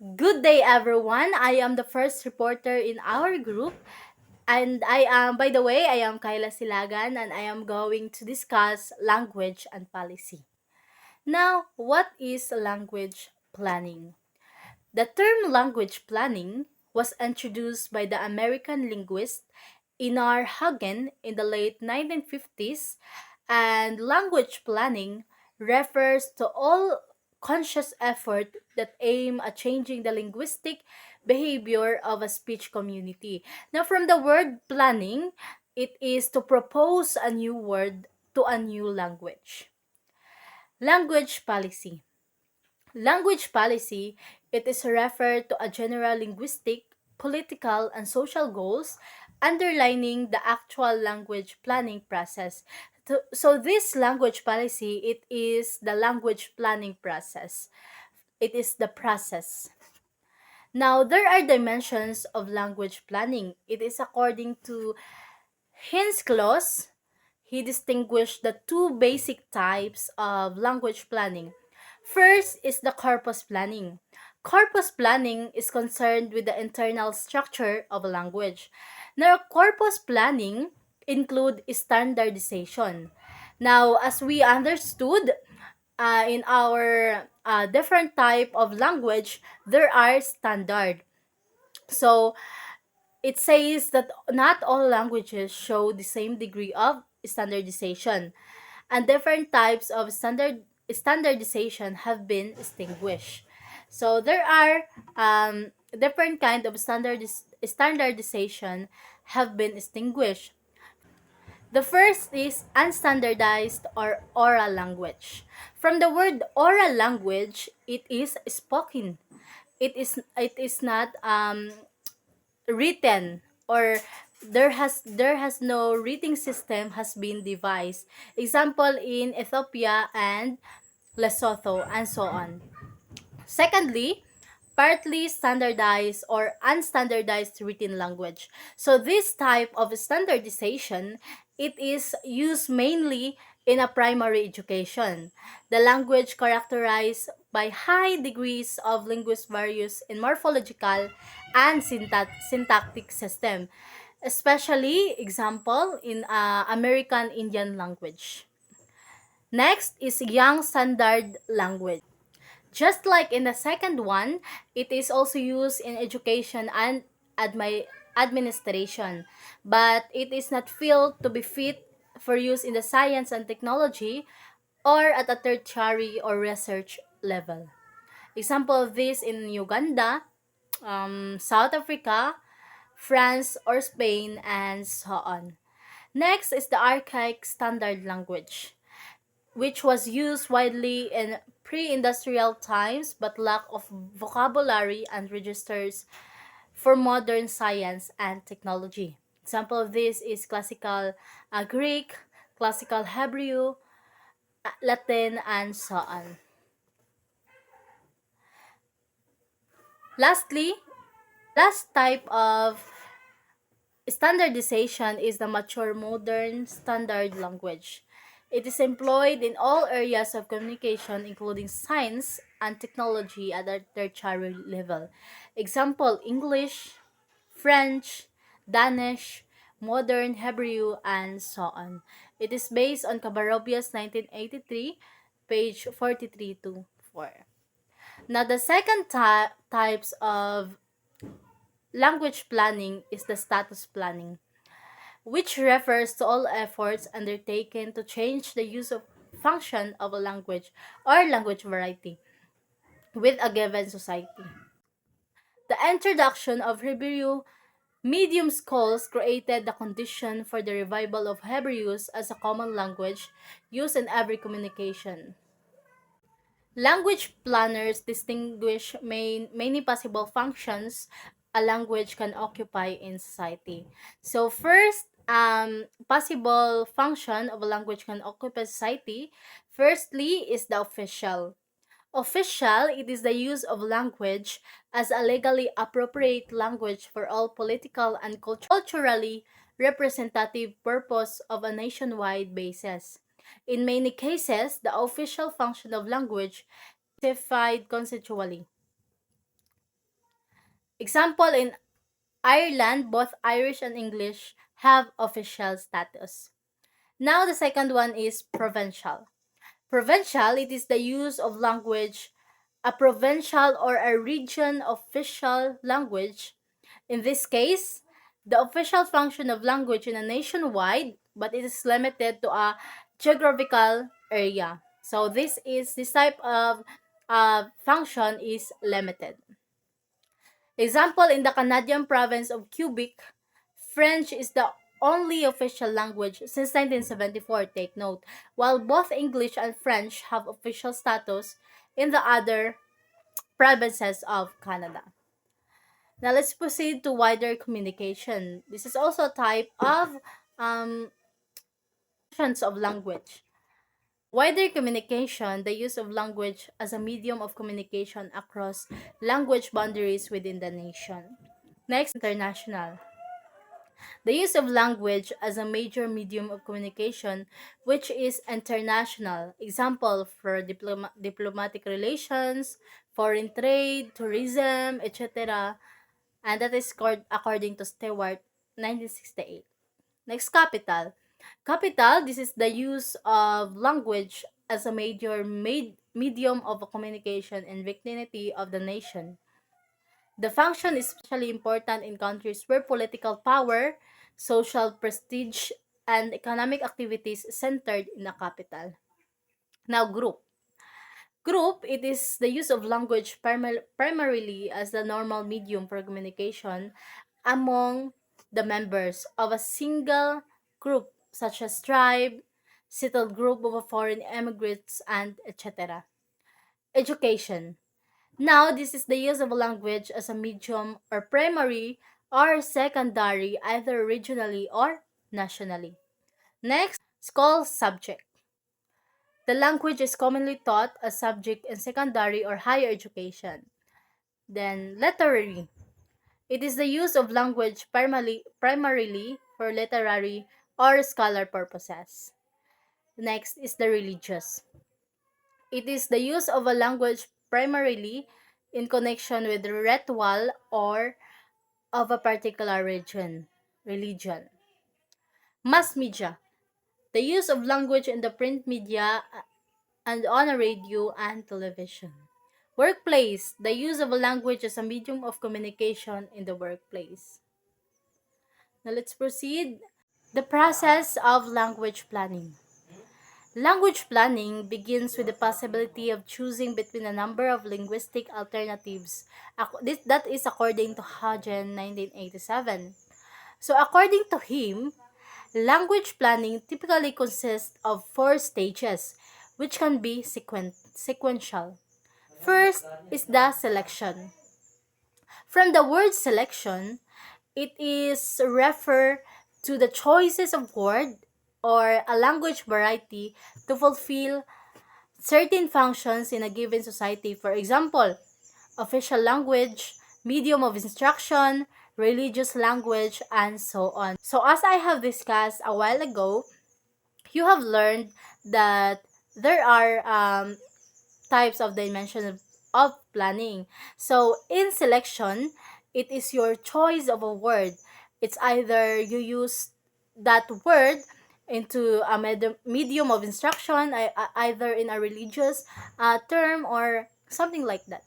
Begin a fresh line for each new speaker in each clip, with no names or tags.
Good day, everyone. I am the first reporter in our group. And by the way, I am Kyla Silagan and I am going to discuss language and policy. Now, what is language planning? The term language planning was introduced by the American linguist Inar Hagen in the late 1950s, and language planning refers to all conscious effort that aim at changing the linguistic behavior of a speech community. Now, from the word planning, it is to propose a new word to a new language. Language policy. Language policy, it is referred to a general linguistic, political, and social goals underlining the actual language planning process. So this language policy, it is the language planning process. It is the process. Now, there are dimensions of language planning. It is according to Hinsklos. He distinguished the two basic types of language planning. First is the corpus planning. Corpus planning is concerned with the internal structure of a language. Now, corpus planning include standardization. Now, as we understood, in our different type of language, there are standard. So, it says that not all languages show the same degree of standardization, and different types of standardization have been distinguished. So there are different kind of standardization have been distinguished. The first is unstandardized or oral language. From the word oral language, it is spoken. It is not written, or there has no reading system has been devised. Example in Ethiopia and Lesotho and so on. Secondly, partly standardized or unstandardized written language. So this type of standardization, it is used mainly in a primary education. The language characterized by high degrees of linguist various in morphological and syntactic system, especially example in American Indian language. Next is Young Standard Language. Just like in the second one, it is also used in education and administration, but it is not felt to be fit for use in the science and technology or at a tertiary or research level. Example of this in Uganda, South Africa, France or Spain, and so on. Next is the archaic standard language, which was used widely in pre-industrial times but lack of vocabulary and registers for modern science and technology. Example of this is classical Greek, classical Hebrew, Latin, and so on. Lastly, last type of standardization is the mature modern standard language. It is employed in all areas of communication, including science and technology at a tertiary level. Example, English, French, Danish, modern Hebrew, and so on. It is based on Kabarobias 1983, page 43 to 4. Now, the second types of language planning is the status planning, which refers to all efforts undertaken to change the use of function of a language or language variety with a given society. The introduction of Hebrew medium schools created the condition for the revival of Hebrew as a common language used in every communication. Language planners distinguish many possible functions a language can occupy in society. So first, possible function of a language can occupy society, firstly, is the official. Official, it is the use of language as a legally appropriate language for all political and culturally representative purpose of a nationwide basis. In many cases, the official function of language is specified conceptually. Example, in Ireland, both Irish and English have official status. Now, the second one is provincial. Provincial, it is the use of language, a provincial or a region official language. In this case, the official function of language in a nationwide, but it is limited to a geographical area. So this type of function is limited. Example, in the Canadian province of Quebec, French is the only official language since 1974, take note, while both English and French have official status in the other provinces of Canada. Now let's proceed to wider communication. This is also a type of functions of language. Wider communication, the use of language as a medium of communication across language boundaries within the nation. Next, international. The use of language as a major medium of communication, which is international. Example for diplomatic relations, foreign trade, tourism, etc. And that is scored according to Stewart, 1968. Next, capital. Capital, this is the use of language as a major medium of communication and vicinity of the nation. The function is especially important in countries where political power, social prestige, and economic activities centered in the capital. Now, group. Group, it is the use of language primarily as the normal medium for communication among the members of a single group, such as tribe, settled group of foreign immigrants, and etc. Education. Now, this is the use of a language as a medium or primary or secondary, either regionally or nationally. Next, school subject. The language is commonly taught as subject in secondary or higher education. Then, literary. It is the use of language primarily for literary or scholar purposes. Next is the religious. It is the use of a language primarily in connection with ritual or of a particular religion. Mass media. The use of language in the print media and on a radio and television. Workplace. The use of a language as a medium of communication in the workplace. Now let's proceed. The process of language planning. Language planning begins with the possibility of choosing between a number of linguistic alternatives. That is according to Hagen, 1987. So according to him, language planning typically consists of four stages, which can be sequential. First is the selection. From the word selection, it is refer to the choices of word or a language variety to fulfill certain functions in a given society. For example, official language, medium of instruction, religious language, and so on. So as I have discussed a while ago, you have learned that there are types of dimensions of planning. So in selection, it is your choice of a word. It's either you use that word into a medium of instruction, either in a religious term or something like that.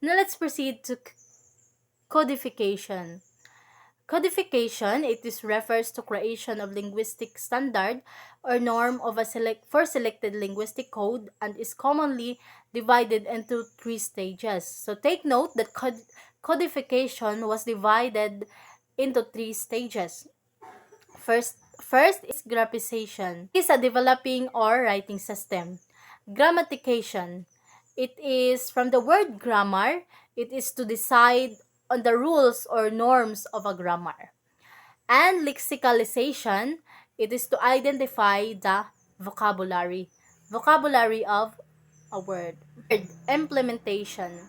Now let's proceed to codification. Codification, it is refers to creation of linguistic standard or norm of a selected linguistic code and is commonly divided into three stages. So take note that codification was divided into three stages. First is graphization. It is a developing or writing system. Grammatication. It is from the word grammar, it is to decide on the rules or norms of a grammar. And lexicalization, it is to identify the vocabulary of a word. Implementation.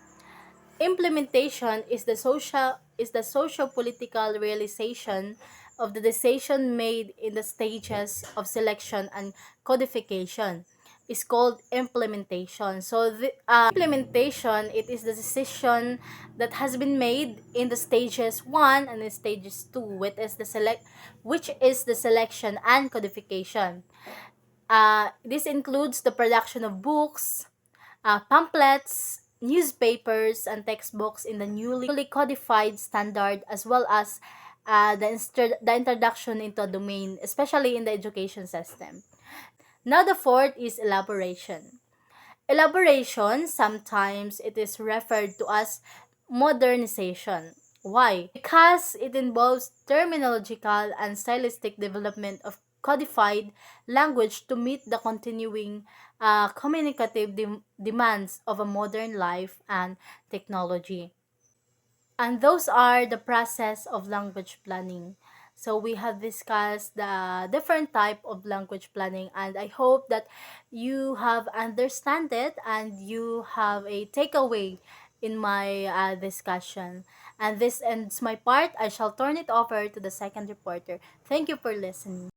Implementation is the socio-political realization of the decision made in the stages of selection and codification. is called implementation. So the implementation, it is the decision that has been made in the stages 1 and in stages 2, which is the selection and codification. This includes the production of books, pamphlets, newspapers, and textbooks in the newly codified standard, as well as the introduction into a domain, especially in the education system. Now the fourth is elaboration. Elaboration, sometimes it is referred to as modernization. Why? Because it involves terminological and stylistic development of codified language to meet the continuing communicative demands of a modern life and technology. And those are the process of language planning. So we have discussed the different type of language planning, and I hope that you have understand it and you have a takeaway in my discussion. And this ends my part. I shall turn it over to the second reporter. Thank you for listening.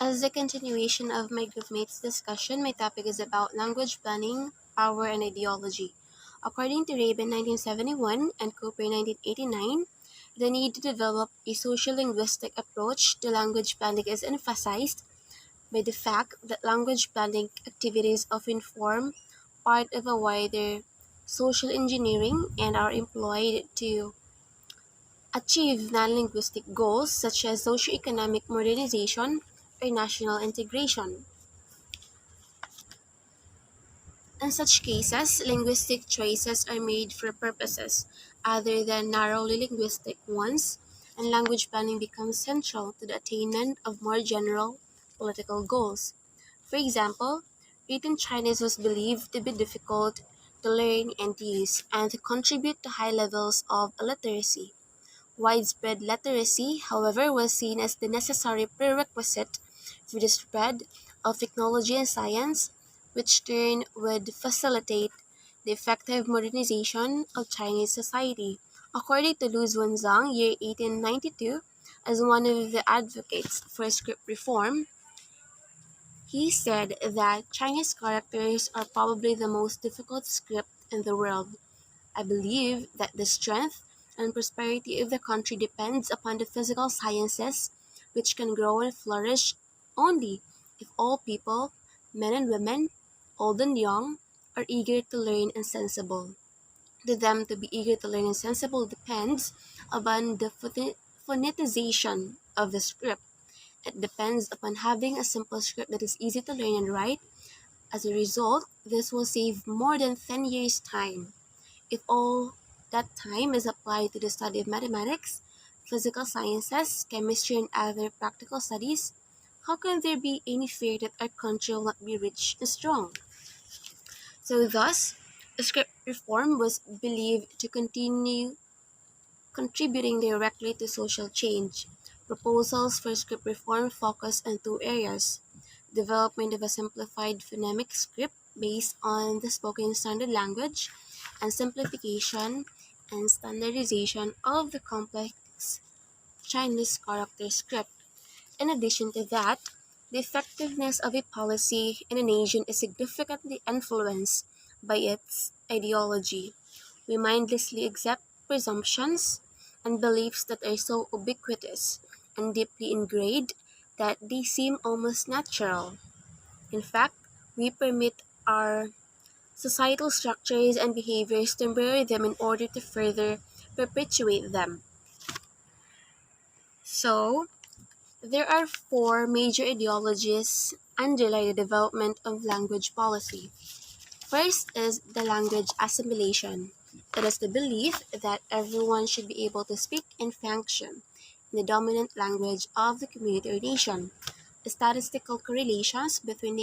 As a continuation of my groupmates' discussion, my topic is about language planning, power, and ideology. According to Rabin 1971 and Cooper 1989, the need to develop a social-linguistic approach to language planning is emphasized by the fact that language planning activities often form part of a wider social engineering and are employed to achieve non-linguistic goals such as socioeconomic modernization or national integration. In such cases, linguistic choices are made for purposes other than narrowly linguistic ones, and language planning becomes central to the attainment of more general political goals. For example, written Chinese was believed to be difficult to learn and use, and to contribute to high levels of illiteracy. Widespread literacy, however, was seen as the necessary prerequisite for the spread of technology and science, which turn would facilitate the effective modernization of Chinese society. According to Lu Zhuanzang, year 1892, as one of the advocates for script reform, he said that Chinese characters are probably the most difficult script in the world. I believe that the strength and prosperity of the country depends upon the physical sciences, which can grow and flourish only if all people, men and women, old and young, are eager to learn and sensible. To them, to be eager to learn and sensible depends upon the phonetization of the script. It depends upon having a simple script that is easy to learn and write. As a result, this will save more than 10 years' time. If all that time is applied to the study of mathematics, physical sciences, chemistry, and other practical studies, how can there be any fear that our country will not be rich and strong? So, thus, script reform was believed to continue contributing directly to social change. Proposals for script reform focus on two areas: development of a simplified phonemic script based on the spoken standard language, and simplification and standardization of the complex Chinese character script. In addition to that, the effectiveness of a policy in a nation is significantly influenced by its ideology. We mindlessly accept presumptions and beliefs that are so ubiquitous and deeply ingrained that they seem almost natural. In fact, we permit our societal structures and behaviors to mirror them in order to further perpetuate them. So, there are four major ideologies underlying the development of language policy. First is the language assimilation. It is the belief that everyone should be able to speak and function in the dominant language of the community or nation. Statistical correlations between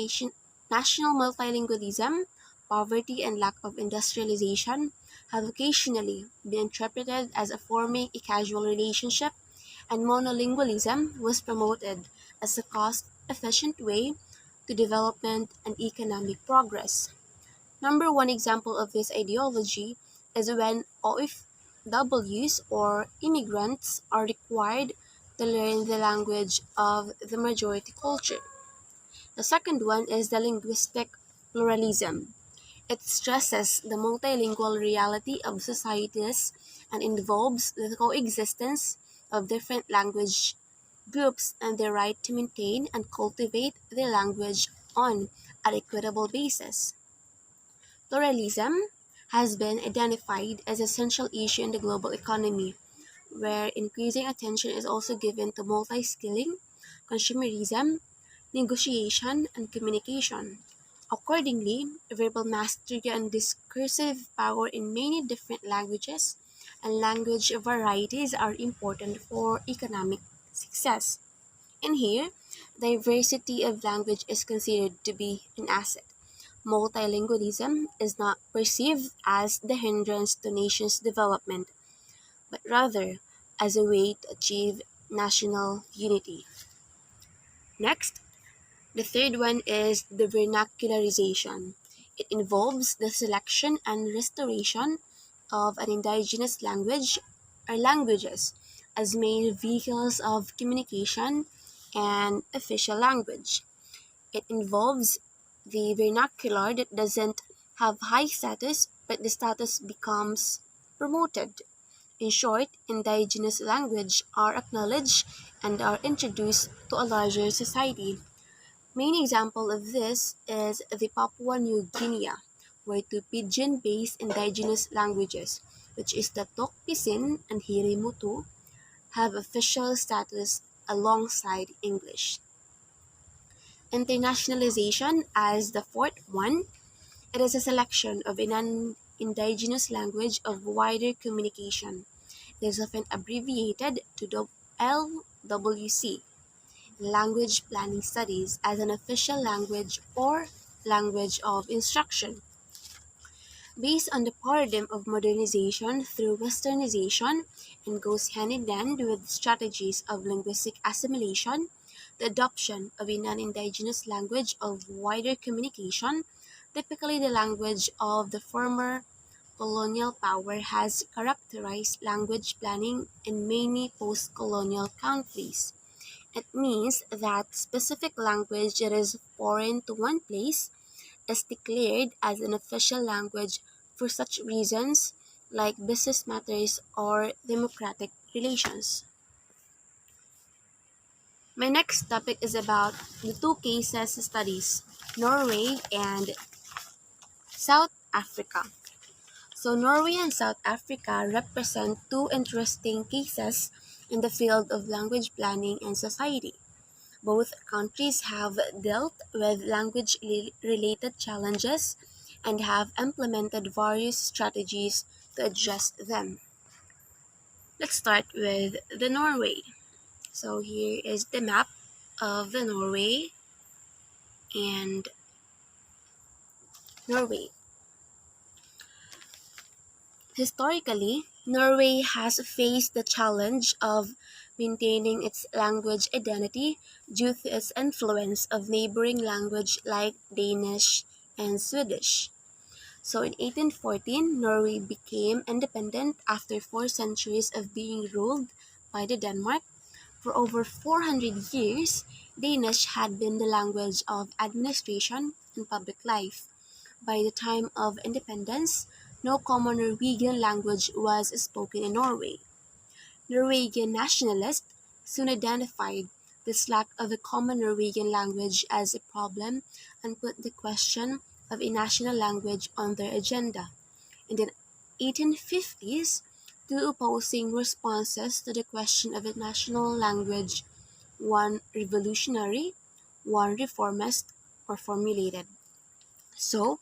national multilingualism, poverty, and lack of industrialization have occasionally been interpreted as a forming a causal relationship, and monolingualism was promoted as a cost-efficient way to development and economic progress. Number one example of this ideology is when OFWs or immigrants are required to learn the language of the majority culture. The second one is the linguistic pluralism. It stresses the multilingual reality of societies and involves the coexistence of different language groups and their right to maintain and cultivate their language on an equitable basis. Pluralism has been identified as a central issue in the global economy, where increasing attention is also given to multi-skilling, consumerism, negotiation, and communication. Accordingly, verbal mastery and discursive power in many different languages and language varieties are important for economic success. In here, diversity of language is considered to be an asset. Multilingualism is not perceived as the hindrance to nations' development, but rather as a way to achieve national unity. Next, the third one is the vernacularization. It involves the selection and restoration of an indigenous language or languages as main vehicles of communication and official language. It involves the vernacular that doesn't have high status, but the status becomes promoted. In short, indigenous language are acknowledged and are introduced to a larger society. Main example of this is the Papua New Guinea, where two pidgin-based indigenous languages, which is the Tok Pisin and Hirimutu, have official status alongside English. Internationalization as the fourth one, it is a selection of an indigenous language of wider communication. It is often abbreviated to LWC, language planning studies, as an official language or language of instruction. Based on the paradigm of modernization through westernization and goes hand in hand with strategies of linguistic assimilation, the adoption of a non-indigenous language of wider communication, typically the language of the former colonial power, has characterized language planning in many post-colonial countries. It means that specific language that is foreign to one place is declared as an official language for such reasons like business matters or democratic relations. My next topic is about the two cases studies, Norway and South Africa. So Norway and South Africa represent two interesting cases in the field of language planning and society. Both countries have dealt with language related challenges and have implemented various strategies to address them. Let's start with the Norway. So here is the map of the and Norway. Historically, Norway has faced the challenge of maintaining its language identity due to its influence of neighboring language like Danish and Swedish. So in 1814, Norway became independent after 4 centuries of being ruled by the Denmark. For over 400 years, Danish had been the language of administration and public life. By the time of independence, no common Norwegian language was spoken in Norway. Norwegian nationalists soon identified this lack of a common Norwegian language as a problem and put the question of a national language on their agenda. In the 1850s, two opposing responses to the question of a national language, one revolutionary, one reformist, were formulated. So,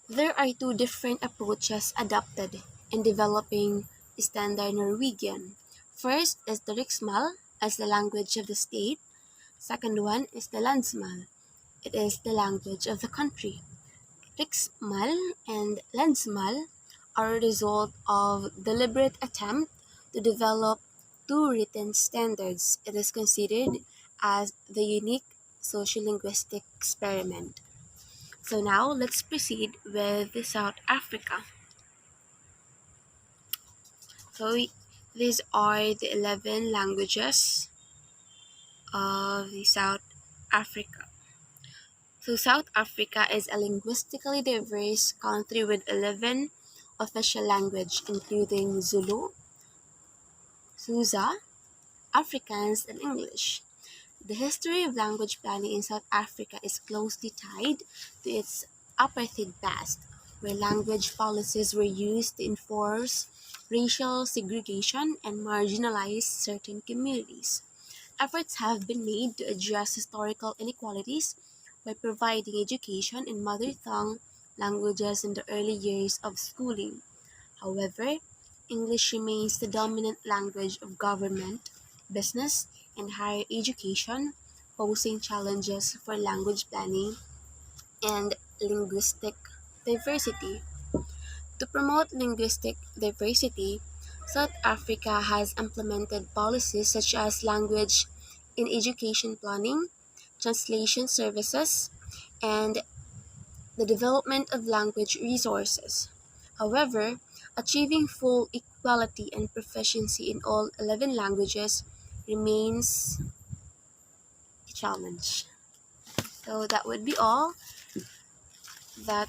there are two different approaches adopted in developing Standard Norwegian. First is the Riksmål as the language of the state. Second one is the Landsmål. It is the language of the country. Riksmål and Landsmål are a result of deliberate attempt to develop two written standards. It is considered as the unique sociolinguistic experiment. So now let's proceed with South Africa. So these are the 11 languages of the South Africa. So South Africa is a linguistically diverse country with 11 official languages, including Zulu, Xhosa, Afrikaans, and English. The history of language planning in South Africa is closely tied to its apartheid past, where language policies were used to enforce racial segregation and marginalize certain communities. Efforts have been made to address historical inequalities by providing education in mother tongue languages in the early years of schooling. However, English remains the dominant language of government, business, and higher education, posing challenges for language planning and linguistic diversity. To promote linguistic diversity, South Africa has implemented policies such as language in education planning, translation services, and the development of language resources. However, achieving full equality and proficiency in all 11 languages remains a challenge. So that would be all. That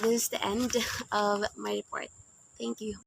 this is the end of my report. Thank you.